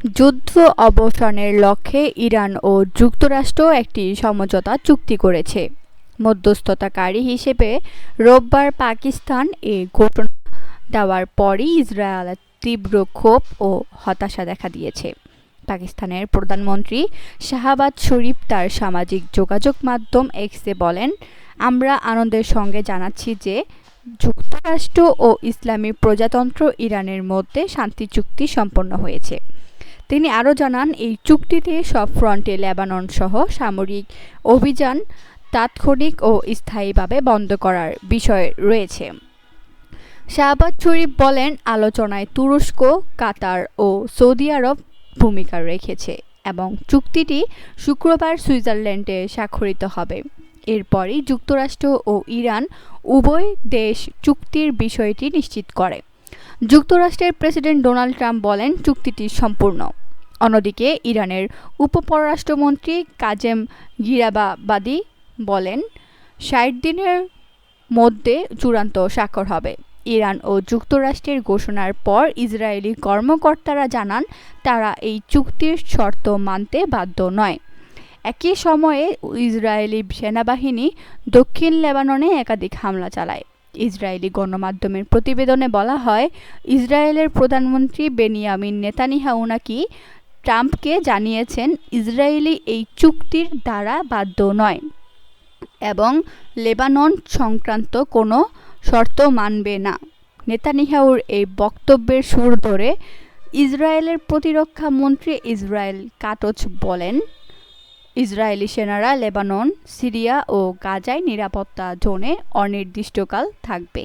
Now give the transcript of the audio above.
যুদ্ধ অবসানের লক্ষ্যে ইরান ও যুক্তরাষ্ট্র একটি সমঝোতা চুক্তি করেছে। মধ্যস্থতাকারী হিসেবে রোববার পাকিস্তান এ ঘোষণা দেওয়ার পরই ইসরায়েলের তীব্র ক্ষোভ ও হতাশা দেখা দিয়েছে। পাকিস্তানের প্রধানমন্ত্রী শাহবাজ শরীফ তার সামাজিক যোগাযোগ মাধ্যম এক্সে বলেন, আমরা আনন্দের সঙ্গে জানাচ্ছি যে যুক্তরাষ্ট্র ও ইসলামী প্রজাতন্ত্র ইরানের মধ্যে শান্তি চুক্তি সম্পন্ন হয়েছে। তিনি আরও জানান, এই চুক্তিতে সব ফ্রন্টে লেবানন সহ সামরিক অভিযান তাৎক্ষণিক ও স্থায়ীভাবে বন্ধ করার বিষয় রয়েছে। শাহবাজ শরীফ বলেন, আলোচনায় তুরস্ক, কাতার ও সৌদি আরব ভূমিকা রেখেছে এবং চুক্তিটি শুক্রবার সুইজারল্যান্ডে স্বাক্ষরিত হবে। এরপরই যুক্তরাষ্ট্র ও ইরান উভয় দেশ চুক্তির বিষয়টি নিশ্চিত করে। যুক্তরাষ্ট্রের প্রেসিডেন্ট ডোনাল্ড ট্রাম্প বলেন, চুক্তিটি সম্পূর্ণ। অন্যদিকে ইরানের উপপররাষ্ট্রমন্ত্রী কাজেম গিরাবাদি বলেন, ৬০ দিনের মধ্যে চূড়ান্ত স্বাক্ষর হবে। ইরান ও যুক্তরাষ্ট্রের ঘোষণার পর ইসরায়েলি কর্মকর্তারা জানান, তারা এই চুক্তির শর্ত মানতে বাধ্য নয়। একই সময়ে ইসরায়েলি সেনাবাহিনী দক্ষিণ লেবাননে একাধিক হামলা চালায়। ইসরায়েলি গণমাধ্যমের প্রতিবেদনে বলা হয়, ইসরায়েলের প্রধানমন্ত্রী বেনিয়ামিন নেতানিয়াহু নাকি ট্রাম্পকে জানিয়েছেন, ইসরায়েলি এই চুক্তির দ্বারা বাধ্য নয় এবং লেবানন সংক্রান্ত কোনো শর্ত মানবে না। নেতানিয়াহুর এই বক্তব্যের সুর ধরে ইসরায়েলের প্রতিরক্ষা মন্ত্রী ইসরায়েল কাটজ বলেন, ইসরায়েলি সেনারা লেবানন, সিরিয়া ও গাজায় নিরাপত্তা জোনে অনির্দিষ্টকাল থাকবে।